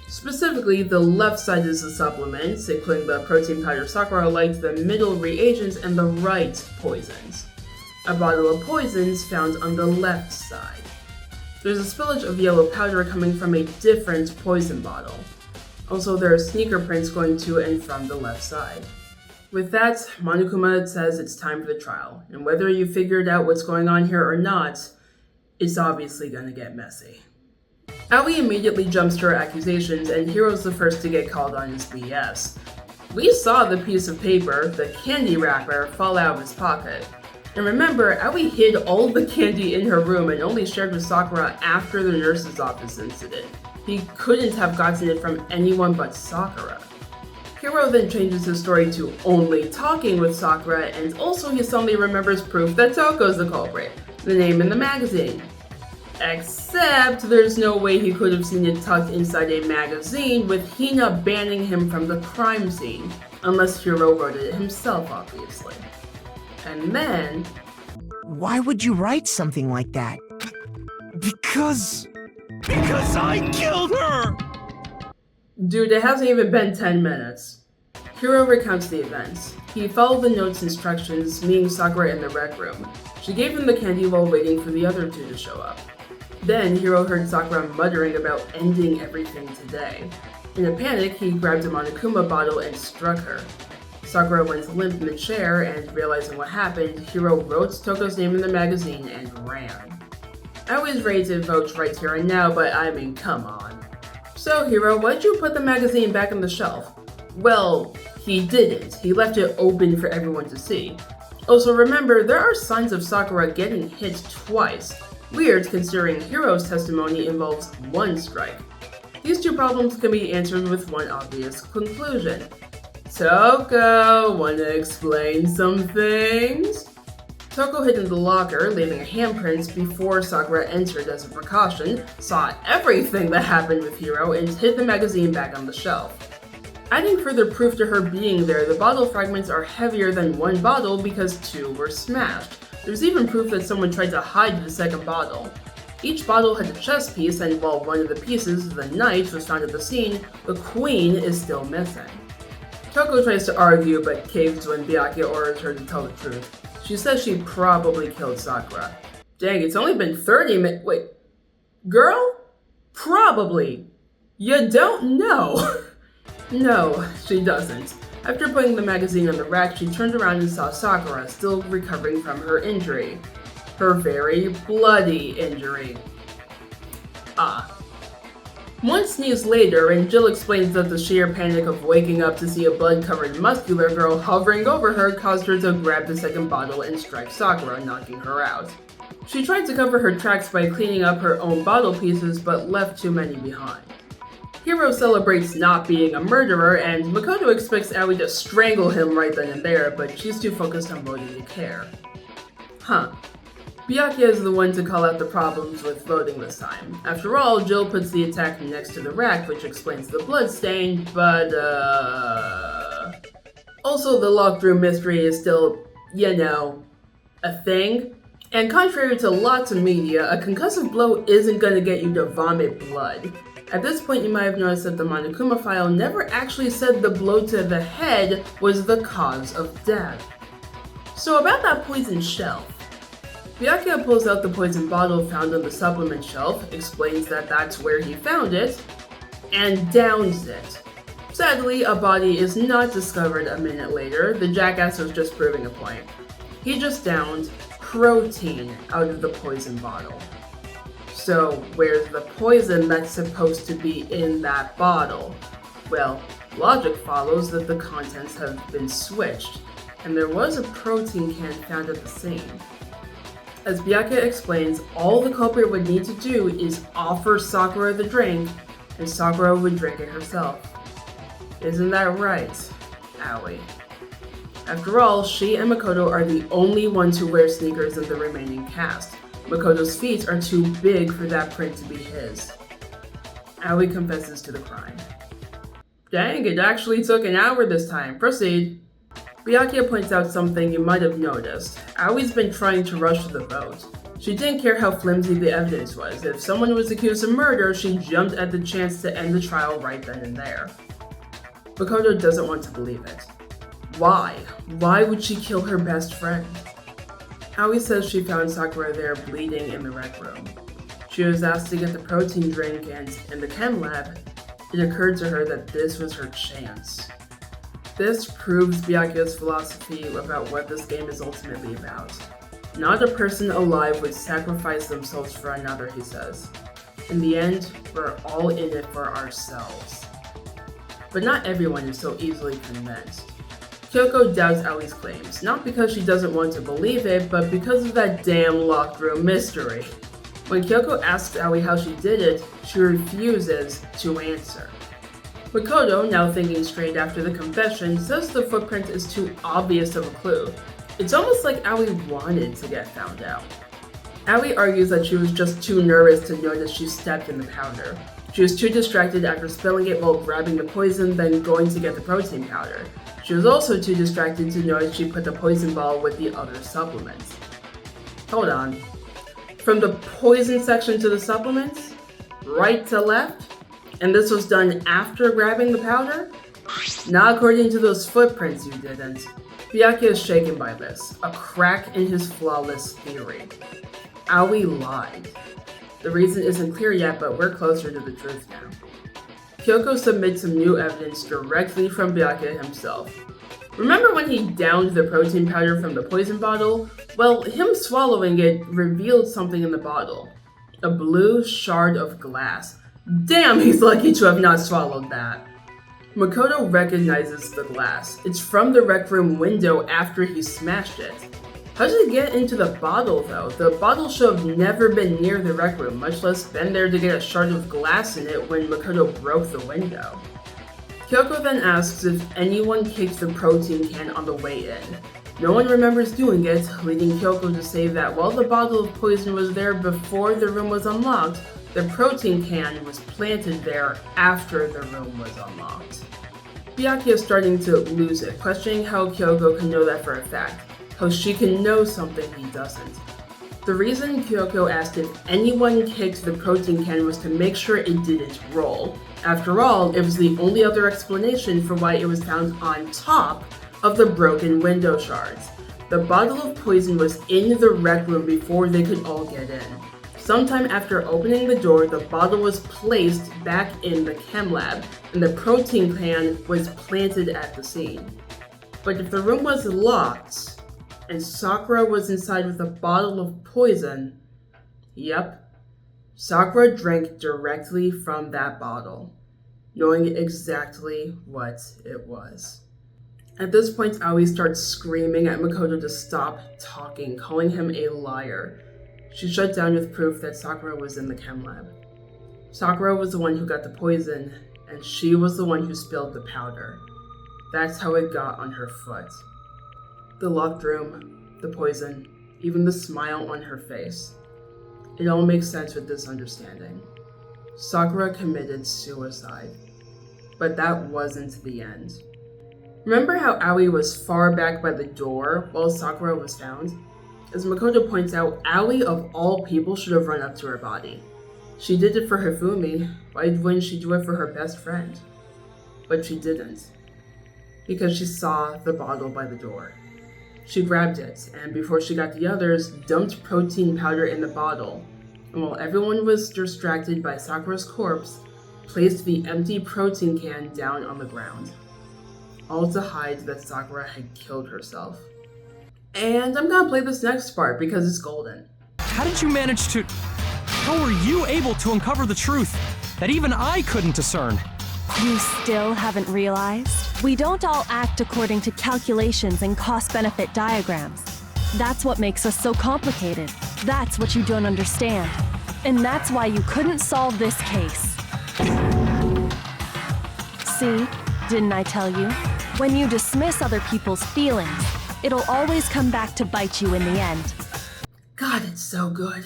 Specifically, the left side is the supplements, including the protein powder Sakura liked, the middle reagents, and the right poisons. A bottle of poisons found on the left side. There's a spillage of yellow powder coming from a different poison bottle. Also, there are sneaker prints going to and from the left side. With that, Monokuma says it's time for the trial, and whether you figured out what's going on here or not, it's obviously gonna get messy. Aoi immediately jumps to her accusations, and Hiro's the first to get called on his BS. We saw the piece of paper, the candy wrapper, fall out of his pocket. And remember, Aoi hid all the candy in her room and only shared with Sakura after the nurse's office incident. He couldn't have gotten it from anyone but Sakura. Hiro then changes his story to only talking with Sakura, and also he suddenly remembers proof that Toko's the culprit, the name in the magazine. Except there's no way he could have seen it tucked inside a magazine with Hina banning him from the crime scene, unless Hiro wrote it himself, obviously. And then... Why would you write something like that? Because I killed her! Dude, it hasn't even been 10 minutes. Hiro recounts the events. He followed the note's instructions, meeting Sakura in the rec room. She gave him the candy while waiting for the other two to show up. Then, Hiro heard Sakura muttering about ending everything today. In a panic, he grabbed a Monokuma bottle and struck her. Sakura went limp mid-chair, and realizing what happened, Hiro wrote Toko's name in the magazine and ran. I was ready to vote right here and now, but I mean, come on. So, Hiro, why'd you put the magazine back on the shelf? Well, he didn't. He left it open for everyone to see. Also, remember, there are signs of Sakura getting hit twice. Weird, considering Hiro's testimony involves one strike. These two problems can be answered with one obvious conclusion. Toko, wanna explain some things? Toko hid in the locker, leaving a handprint before Sakura entered as a precaution, saw everything that happened with Hiro, and hid the magazine back on the shelf. Adding further proof to her being there, the bottle fragments are heavier than one bottle because two were smashed. There's even proof that someone tried to hide the second bottle. Each bottle had a chess piece, and while one of the pieces, the knight, was found at the scene, the queen is still missing. Toko tries to argue, but caves when Byakuya orders her to tell the truth. She says she probably killed Sakura. Dang, it's only been 30 minutes. Wait. Girl? Probably. You don't know. No, she doesn't. After putting the magazine on the rack, she turned around and saw Sakura still recovering from her injury. Her very bloody injury. One sneeze later, and Jill explains that the sheer panic of waking up to see a blood-covered muscular girl hovering over her caused her to grab the second bottle and strike Sakura, knocking her out. She tried to cover her tracks by cleaning up her own bottle pieces, but left too many behind. Hiro celebrates not being a murderer, and Makoto expects Aoi to strangle him right then and there, but she's too focused on voting to care. Byakuya is the one to call out the problems with voting this time. After all, Jill puts the attack next to the rack, which explains the blood stain, but also the locked room mystery is still, a thing. And contrary to lots of media, a concussive blow isn't gonna get you to vomit blood. At this point, you might have noticed that the Monokuma file never actually said the blow to the head was the cause of death. So about that poison shelf. Byakuya pulls out the poison bottle found on the supplement shelf, explains that that's where he found it, and downs it. Sadly, a body is not discovered a minute later. The jackass was just proving a point. He just downed protein out of the poison bottle. So where's the poison that's supposed to be in that bottle? Well, logic follows that the contents have been switched, and there was a protein can found at the scene. As Byakuya explains, all the culprit would need to do is offer Sakura the drink, and Sakura would drink it herself. Isn't that right, Aoi? After all, she and Makoto are the only ones who wear sneakers in the remaining cast. Makoto's feet are too big for that print to be his. Aoi confesses to the crime. Dang, it actually took an hour this time. Proceed. Byakuya points out something you might have noticed. Aoi's been trying to rush to the vote. She didn't care how flimsy the evidence was. If someone was accused of murder, she jumped at the chance to end the trial right then and there. Makoto doesn't want to believe it. Why? Why would she kill her best friend? Aoi says she found Sakura there bleeding in the rec room. She was asked to get the protein drink, and in the chem lab, it occurred to her that this was her chance. This proves Byakuya's philosophy about what this game is ultimately about. Not a person alive would sacrifice themselves for another, he says. In the end, we're all in it for ourselves. But not everyone is so easily convinced. Kyoko doubts Aoi's claims, not because she doesn't want to believe it, but because of that damn locked room mystery. When Kyoko asks Aoi how she did it, she refuses to answer. Makoto, now thinking straight after the confession, says the footprint is too obvious of a clue. It's almost like Aoi wanted to get found out. Aoi argues that she was just too nervous to notice she stepped in the powder. She was too distracted after spilling it while grabbing the poison, then going to get the protein powder. She was also too distracted to notice she put the poison ball with the other supplements. Hold on. From the poison section to the supplements? Right to left? And this was done after grabbing the powder? Not according to those footprints, you didn't. Byakuya is shaken by this, a crack in his flawless theory. Aoi lied. The reason isn't clear yet, but we're closer to the truth now. Kyoko submits some new evidence directly from Byakuya himself. Remember when he downed the protein powder from the poison bottle? Well, him swallowing it revealed something in the bottle. A blue shard of glass. Damn, he's lucky to have not swallowed that. Makoto recognizes the glass. It's from the rec room window after he smashed it. How did it get into the bottle though? The bottle should have never been near the rec room, much less been there to get a shard of glass in it when Makoto broke the window. Kyoko then asks if anyone kicked the protein can on the way in. No one remembers doing it, leading Kyoko to say that while the bottle of poison was there before the room was unlocked, the protein can was planted there after the room was unlocked. Byakuya is starting to lose it, questioning how Kyoko can know that for a fact, how she can know something he doesn't. The reason Kyoko asked if anyone kicked the protein can was to make sure it didn't roll. After all, it was the only other explanation for why it was found on top of the broken window shards. The bottle of poison was in the rec room before they could all get in. Sometime after opening the door, the bottle was placed back in the chem lab, and the protein can was planted at the scene. But if the room was locked, and Sakura was inside with a bottle of poison, yep, Sakura drank directly from that bottle, knowing exactly what it was. At this point, Aoi starts screaming at Makoto to stop talking, calling him a liar. She's shut down with proof that Sakura was in the chem lab. Sakura was the one who got the poison, and she was the one who spilled the powder. That's how it got on her foot. The locked room, the poison, even the smile on her face. It all makes sense with this understanding. Sakura committed suicide. But that wasn't the end. Remember how Aoi was far back by the door while Sakura was found? As Makoto points out, Aoi of all people should have run up to her body. She did it for Hifumi, why wouldn't she do it for her best friend? But she didn't. Because she saw the bottle by the door. She grabbed it, and before she got the others, dumped protein powder in the bottle, and while everyone was distracted by Sakura's corpse, placed the empty protein can down on the ground, all to hide that Sakura had killed herself. And I'm gonna play this next part because it's golden. How did you manage to... How were you able to uncover the truth that even I couldn't discern? You still haven't realized? We don't all act according to calculations and cost-benefit diagrams. That's what makes us so complicated. That's what you don't understand. And that's why you couldn't solve this case. See? Didn't I tell you? When you dismiss other people's feelings, it'll always come back to bite you in the end. God, it's so good.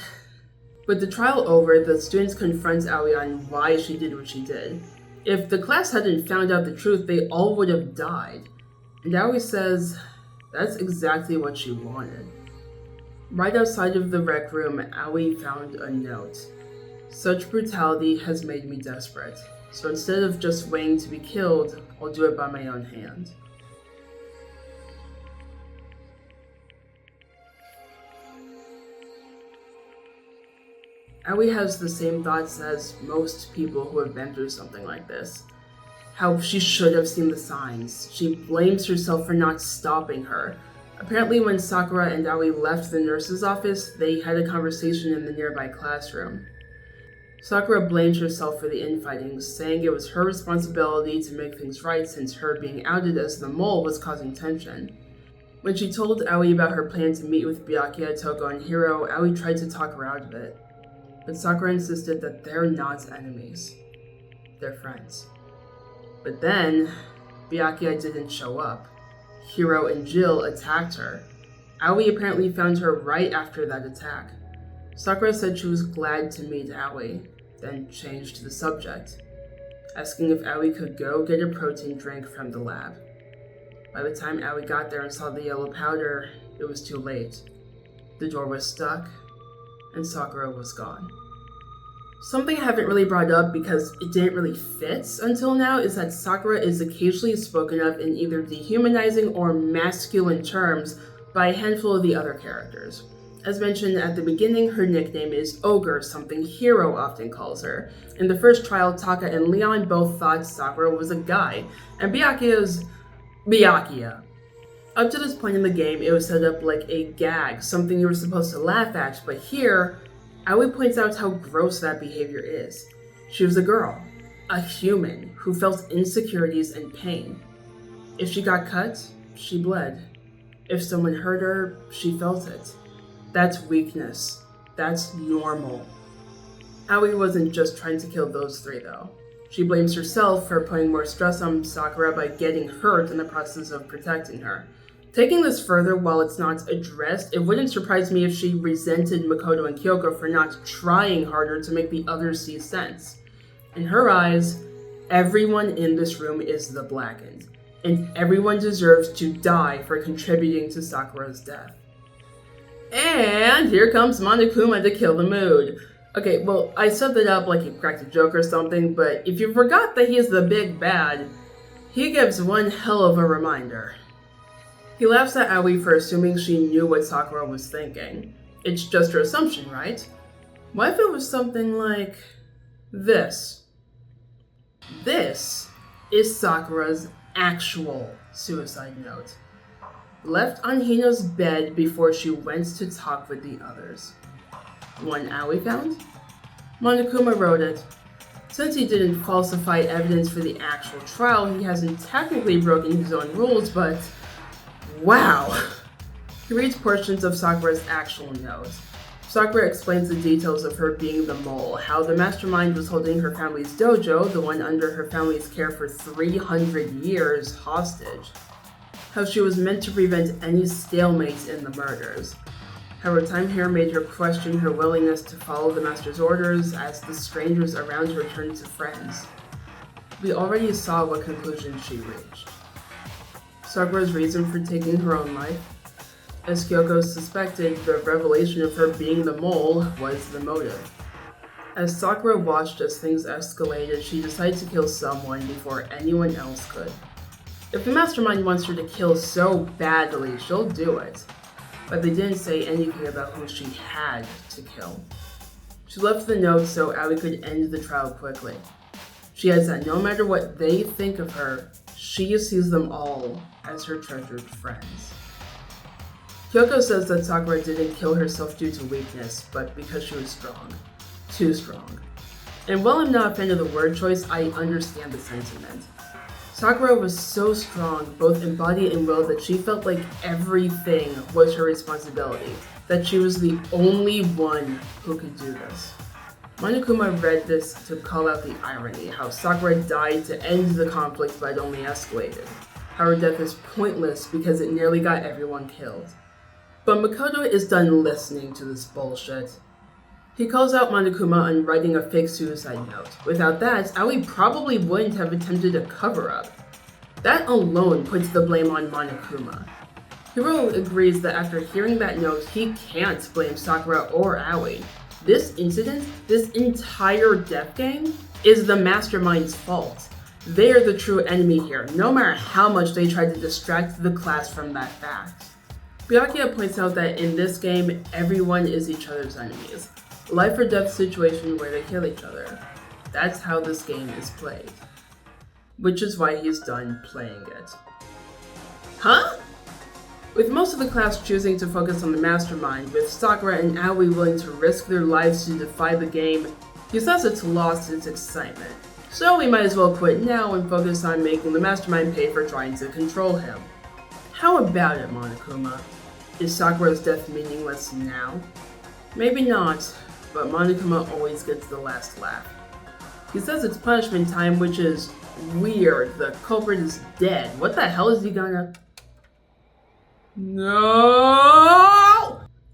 With the trial over, the students confront Aoi on why she did what she did. If the class hadn't found out the truth, they all would have died. And Aoi says that's exactly what she wanted. Right outside of the rec room, Aoi found a note. Such brutality has made me desperate, so instead of just waiting to be killed, I'll do it by my own hand. Aoi has the same thoughts as most people who have been through something like this. How she should have seen the signs. She blames herself for not stopping her. Apparently when Sakura and Aoi left the nurse's office, they had a conversation in the nearby classroom. Sakura blamed herself for the infighting, saying it was her responsibility to make things right since her being outed as the mole was causing tension. When she told Aoi about her plan to meet with Byakuya, Toko, and Hiro, Aoi tried to talk her out of it. But Sakura insisted that they're not enemies. They're friends. But then, Byakuya didn't show up. Hiro and Jill attacked her. Aoi apparently found her right after that attack. Sakura said she was glad to meet Aoi, then changed the subject, asking if Aoi could go get a protein drink from the lab. By the time Aoi got there and saw the yellow powder, it was too late. The door was stuck, and Sakura was gone. Something I haven't really brought up because it didn't really fit until now is that Sakura is occasionally spoken of in either dehumanizing or masculine terms by a handful of the other characters. As mentioned at the beginning, her nickname is Ogre, something Hiro often calls her. In the first trial, Taka and Leon both thought Sakura was a guy, and Byakuya's Byakuya. Up to this point in the game, it was set up like a gag, something you were supposed to laugh at, but here, Aoi points out how gross that behavior is. She was a girl, a human, who felt insecurities and pain. If she got cut, she bled. If someone hurt her, she felt it. That's weakness. That's normal. Aoi wasn't just trying to kill those three though. She blames herself for putting more stress on Sakura by getting hurt in the process of protecting her. Taking this further, while it's not addressed, it wouldn't surprise me if she resented Makoto and Kyoko for not trying harder to make the others see sense. In her eyes, everyone in this room is the Blackened, and everyone deserves to die for contributing to Sakura's death. And here comes Monokuma to kill the mood. Okay, well, I set that up like he cracked a joke or something, but if you forgot that he is the big bad, he gives one hell of a reminder. He laughs at Aoi for assuming she knew what Sakura was thinking. It's just her assumption, right? What if it was something like this? This is Sakura's actual suicide note, left on Hina's bed before she went to talk with the others. One Aoi found? Monokuma wrote it. Since he didn't falsify evidence for the actual trial, he hasn't technically broken his own rules, but wow! He reads portions of Sakura's actual note. Sakura explains the details of her being the mole, how the mastermind was holding her family's dojo, the one under her family's care for 300 years, hostage. How she was meant to prevent any stalemates in the murders. How her time here made her question her willingness to follow the master's orders as the strangers around her turned to friends. We already saw what conclusion she reached. Sakura's reason for taking her own life? As Kyoko suspected, the revelation of her being the mole was the motive. As Sakura watched as things escalated, she decided to kill someone before anyone else could. If the mastermind wants her to kill so badly, she'll do it. But they didn't say anything about who she had to kill. She left the note so Aoi could end the trial quickly. She adds that no matter what they think of her, she sees them all as her treasured friends. Kyoko says that Sakura didn't kill herself due to weakness, but because she was strong. Too strong. And while I'm not a fan of the word choice, I understand the sentiment. Sakura was so strong, both in body and will, that she felt like everything was her responsibility, that she was the only one who could do this. Monokuma read this to call out the irony, how Sakura died to end the conflict but only escalated. How her death is pointless because it nearly got everyone killed. But Makoto is done listening to this bullshit. He calls out Monokuma on writing a fake suicide note. Without that, Aoi probably wouldn't have attempted a cover-up. That alone puts the blame on Monokuma. Hiro agrees that after hearing that note, he can't blame Sakura or Aoi. This incident, this entire death game, is the mastermind's fault. They are the true enemy here, no matter how much they try to distract the class from that fact. Byakuya points out that in this game, everyone is each other's enemies. Life or death situation where they kill each other. That's how this game is played. Which is why he's done playing it. Huh? With most of the class choosing to focus on the mastermind, with Sakura and Aoi willing to risk their lives to defy the game, he says it's lost its excitement. So we might as well quit now and focus on making the mastermind pay for trying to control him. How about it, Monokuma? Is Sakura's death meaningless now? Maybe not, but Monokuma always gets the last laugh. He says it's punishment time, which is weird. The culprit is dead. What the hell is he gonna... No!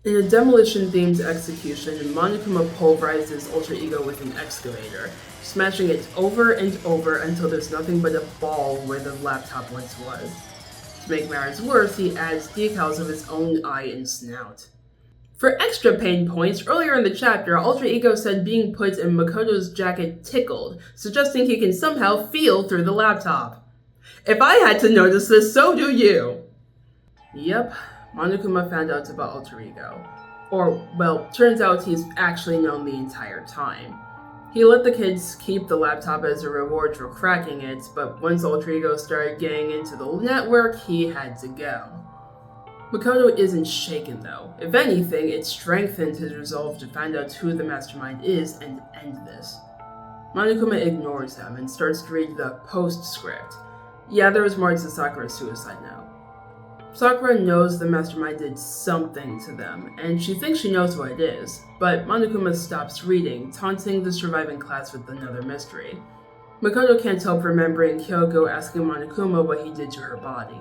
In a demolition-themed execution, Monokuma pulverizes Ultra Ego with an excavator, smashing it over and over until there's nothing but a ball where the laptop once was. To make matters worse, he adds decals of his own eye and snout. For extra pain points, earlier in the chapter, Ultra Ego said being put in Makoto's jacket tickled, suggesting he can somehow feel through the laptop. If I had to notice this, so do you! Yep, Monokuma found out about Ultra Ego. Or, well, turns out he's actually known the entire time. He let the kids keep the laptop as a reward for cracking it, but once Ultra Ego started getting into the network, he had to go. Makoto isn't shaken though. If anything, it strengthened his resolve to find out who the mastermind is and end this. Monokuma ignores him and starts to read the postscript. Yeah, there was more to Sakura's suicide note. Sakura knows the mastermind did something to them, and she thinks she knows what it is, but Monokuma stops reading, taunting the surviving class with another mystery. Makoto can't help remembering Kyoko asking Monokuma what he did to her body.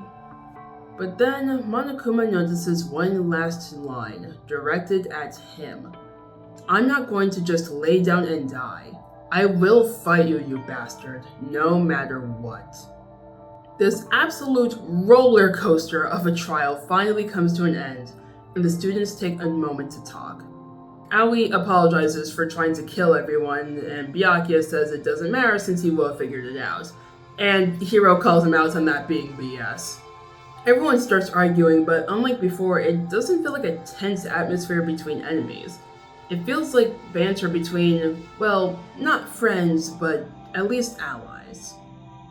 But then, Monokuma notices one last line, directed at him. I'm not going to just lay down and die. I will fight you, you bastard, no matter what. This absolute roller coaster of a trial finally comes to an end, and the students take a moment to talk. Aoi apologizes for trying to kill everyone, and Byakuya says it doesn't matter since he will have figured it out. And Hiro calls him out on that being BS. Everyone starts arguing, but unlike before, it doesn't feel like a tense atmosphere between enemies. It feels like banter between, well, not friends, but at least allies.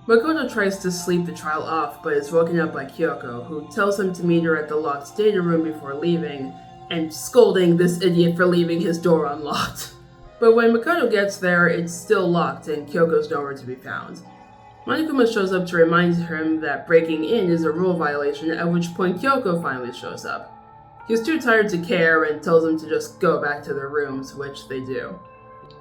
Makoto tries to sleep the trial off, but is woken up by Kyoko, who tells him to meet her at the locked data room before leaving, and scolding this idiot for leaving his door unlocked. But when Makoto gets there, it's still locked and Kyoko's nowhere to be found. Monokuma shows up to remind him that breaking in is a rule violation, at which point Kyoko finally shows up. He's too tired to care and tells them to just go back to their rooms, which they do.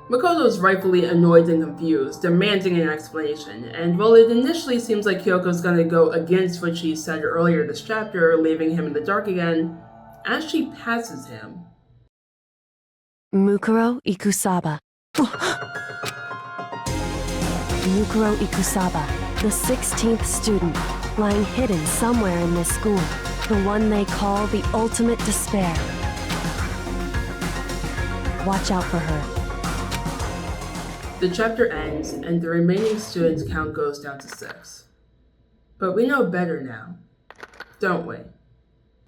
Makoto is rightfully annoyed and confused, demanding an explanation, and while it initially seems like Kyoko's gonna go against what she said earlier this chapter, leaving him in the dark again, as she passes him... Mukuro Ikusaba. Mukuro Ikusaba, the 16th student, lying hidden somewhere in this school, the one they call the ultimate despair. Watch out for her. The chapter ends, and the remaining students count goes down to 6. But we know better now, don't we?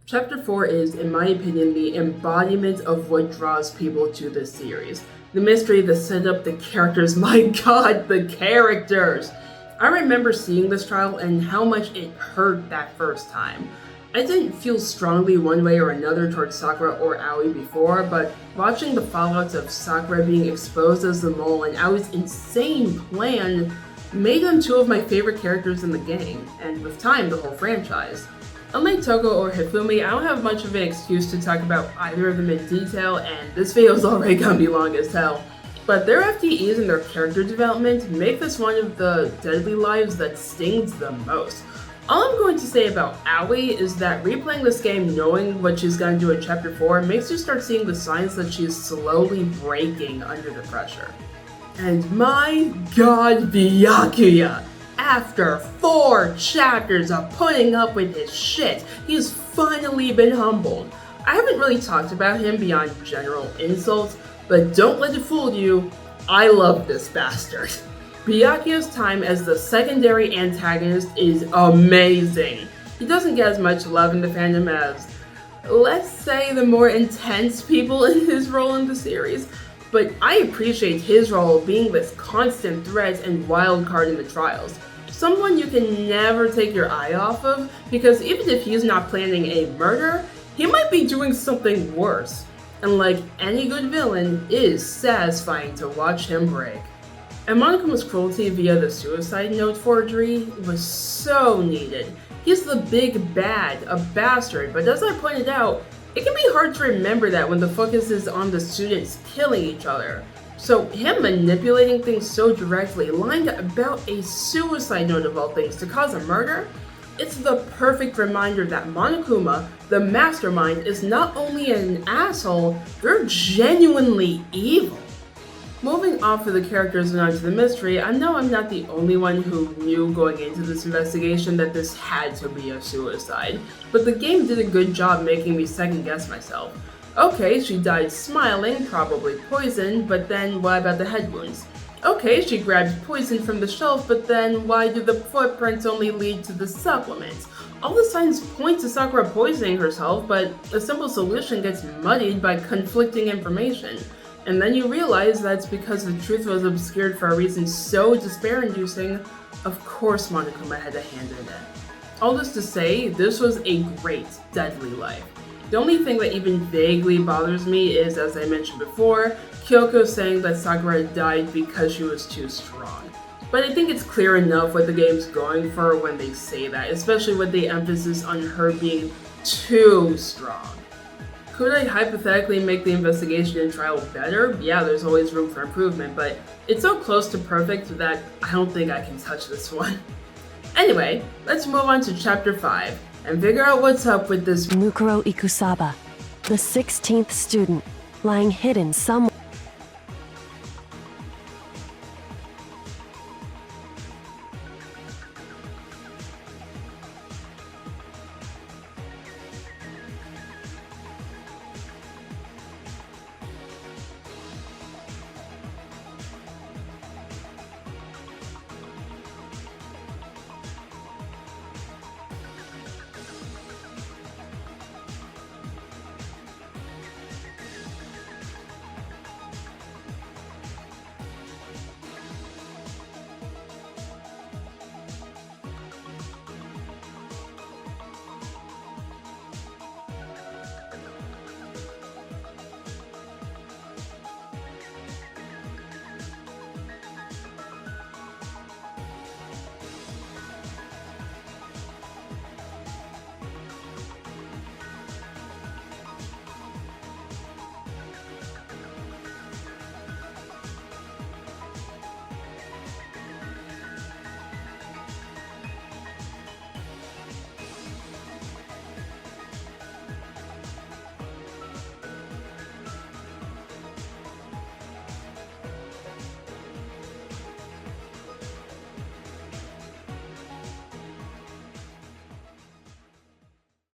Chapter 4 is, in my opinion, the embodiment of what draws people to this series. The mystery, the setup, the characters, my god, the characters! I remember seeing this trial and how much it hurt that first time. I didn't feel strongly one way or another towards Sakura or Aoi before, but watching the fallouts of Sakura being exposed as the mole and Aoi's insane plan made them two of my favorite characters in the game, and with time, the whole franchise. Unlike Toko or Hifumi, I don't have much of an excuse to talk about either of them in detail, and this video is already gonna be long as hell. But their FTEs and their character development make this one of the deadly lives that stings the most. All I'm going to say about Aoi is that replaying this game knowing what she's gonna do in Chapter 4 makes you start seeing the signs that she is slowly breaking under the pressure. And my god, Byakuya! After 4 chapters of putting up with his shit, he's finally been humbled. I haven't really talked about him beyond general insults, but don't let it fool you, I love this bastard. Byakuya's time as the secondary antagonist is amazing. He doesn't get as much love in the fandom as, let's say, the more intense people in his role in the series, but I appreciate his role being this constant threat and wild card in the trials. Someone you can never take your eye off of, because even if he's not planning a murder, he might be doing something worse. And like any good villain, it is satisfying to watch him break. And Monokuma's cruelty via the suicide note forgery was so needed. He's the big bad, a bastard, but as I pointed out, it can be hard to remember that when the focus is on the students killing each other. So him manipulating things so directly, lying about a suicide note of all things to cause a murder, it's the perfect reminder that Monokuma, the mastermind, is not only an asshole, they're genuinely evil. Moving off of the characters and onto the mystery, I know I'm not the only one who knew going into this investigation that this had to be a suicide, but the game did a good job making me second guess myself. Okay, she died smiling, probably poisoned, but then what about the head wounds? Okay, she grabbed poison from the shelf, but then why do the footprints only lead to the supplements? All the signs point to Sakura poisoning herself, but a simple solution gets muddied by conflicting information. And then you realize that's because the truth was obscured for a reason so despair-inducing, of course Monokuma had a hand in it. All this to say, this was a great, deadly life. The only thing that even vaguely bothers me is, as I mentioned before, Kyoko saying that Sakura died because she was too strong. But I think it's clear enough what the game's going for when they say that, especially with the emphasis on her being too strong. Could I hypothetically make the investigation and trial better? Yeah, there's always room for improvement, but it's so close to perfect that I don't think I can touch this one. Anyway, let's move on to Chapter 5 and figure out what's up with this Mukuro Ikusaba, the 16th student, lying hidden somewhere.